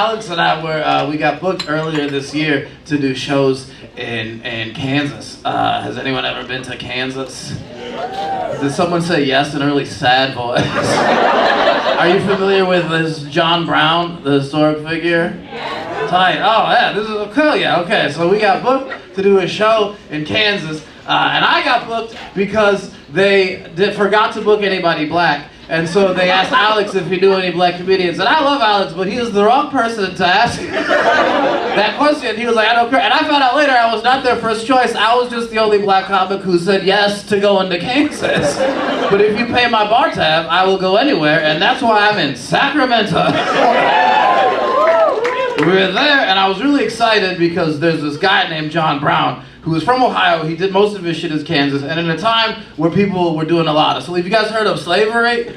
Alex and I we got booked earlier this year to do shows in Kansas. Has anyone ever been to Kansas? Did someone say yes in a really sad voice? Are you familiar with this John Brown, the historic figure? Tight. Oh yeah, this is cool. Yeah, okay. So we got booked to do a show in Kansas, and I got booked because they forgot to book anybody black. And so they asked Alex if he knew any black comedians. And I love Alex, but he was the wrong person to ask that question. He was like, I don't care. And I found out later I was not their first choice. I was just the only black comic who said yes to go into Kansas. But if you pay my bar tab, I will go anywhere. And that's why I'm in Sacramento. We were there, and I was really excited because there's this guy named John Brown who was from Ohio. He did most of his shit in Kansas, and in a time where people were doing a lot of. So have you guys heard of slavery?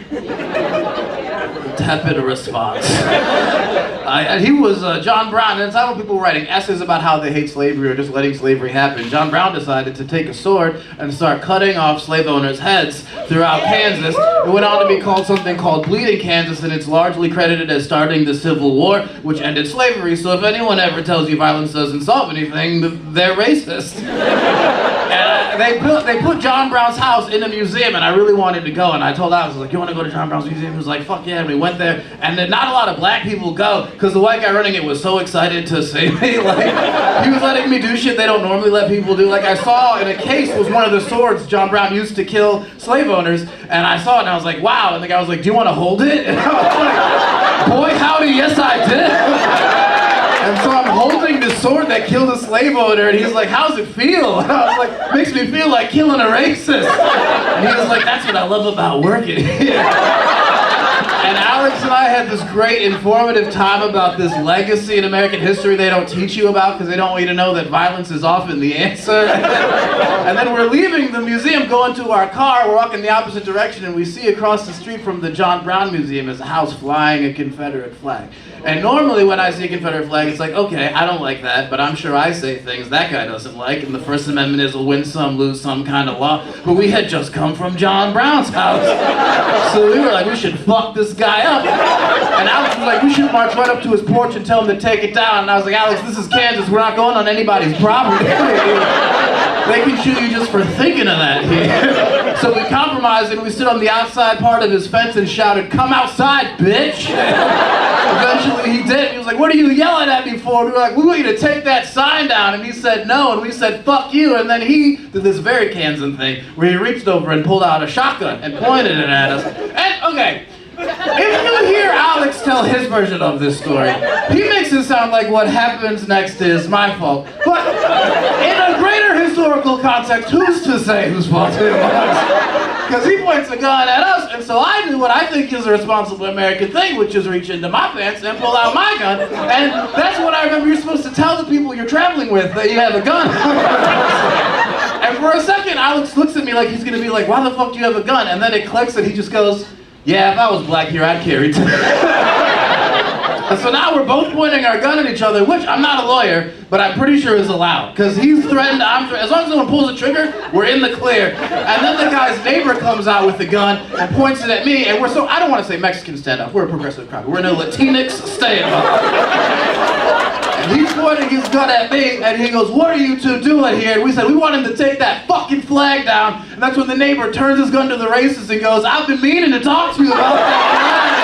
Tepid response. He was John Brown, and it's not when people were writing essays about how they hate slavery or just letting slavery happen. John Brown decided to take a sword and start cutting off slave owners' heads throughout Kansas. It went on to be called something called Bleeding Kansas, and it's largely credited as starting the Civil War, which ended slavery. So if anyone ever tells you violence doesn't solve anything, they're racist. And they put John Brown's house in a museum, and I really wanted to go. And I told Alex, I was like, you want to go to John Brown's museum? He was like, fuck yeah. And we went there, and then not a lot of black people go, because the white guy running it was so excited to see me. Like, he was letting me do shit they don't normally let people do. Like, I saw in a case was one of the swords John Brown used to kill slave owners, and I saw it, and I was like, wow. And the guy was like, do you want to hold it? And I was like, boy, howdy, yes I did. And so I'm holding this sword that killed a slave owner, and he's like, how's it feel? And I was like, makes me feel like killing a racist. And he was like, that's what I love about working here. And Alex and I had this great informative time about this legacy in American history they don't teach you about because they don't want you to know that violence is often the answer. And then we're leaving the museum, going to our car, we're walking the opposite direction, and we see across the street from the John Brown Museum is a house flying a Confederate flag. And normally when I see a Confederate flag, it's like, okay, I don't like that, but I'm sure I say things that guy doesn't like, and the First Amendment is a win some, lose some kind of law. But we had just come from John Brown's house. So we were like, we should fuck this guy up. And Alex was like, we should march right up to his porch and tell him to take it down. And I was like, Alex, this is Kansas, we're not going on anybody's property. They can shoot you just for thinking of that here. So we compromised and we stood on the outside part of his fence and shouted, come outside, bitch. Eventually he did. He was like, what are you yelling at me for? We were like, we want you to take that sign down. And he said no, and we said, fuck you. And then he did this very Kansan thing where he reached over and pulled out a shotgun and pointed it at us. And, okay, if you hear Alex tell his version of this story, he makes it sound like what happens next is my fault. But in a greater historical context, who's to say whose fault it was? Because he points a gun at us, and so I do what I think is a responsible American thing, which is reach into my pants and pull out my gun. And that's what I remember you're supposed to tell the people you're traveling with, that you have a gun. And for a second, Alex looks at me like he's going to be like, why the fuck do you have a gun? And then it clicks and he just goes, yeah, if I was black here, I'd carry two. And so now we're both pointing our gun at each other, which I'm not a lawyer, but I'm pretty sure is allowed. Because he's threatened, I'm threatened. As long as no one pulls the trigger, we're in the clear. And then the guy's neighbor comes out with the gun and points it at me, and we're so, I don't want to say Mexican standoff, we're a progressive crowd. We're in a Latinx standoff. And he's pointing his gun at me, and he goes, what are you two doing here? And we said, we want him to take that fucking flag down. And that's when the neighbor turns his gun to the racist and goes, I've been meaning to talk to you about that.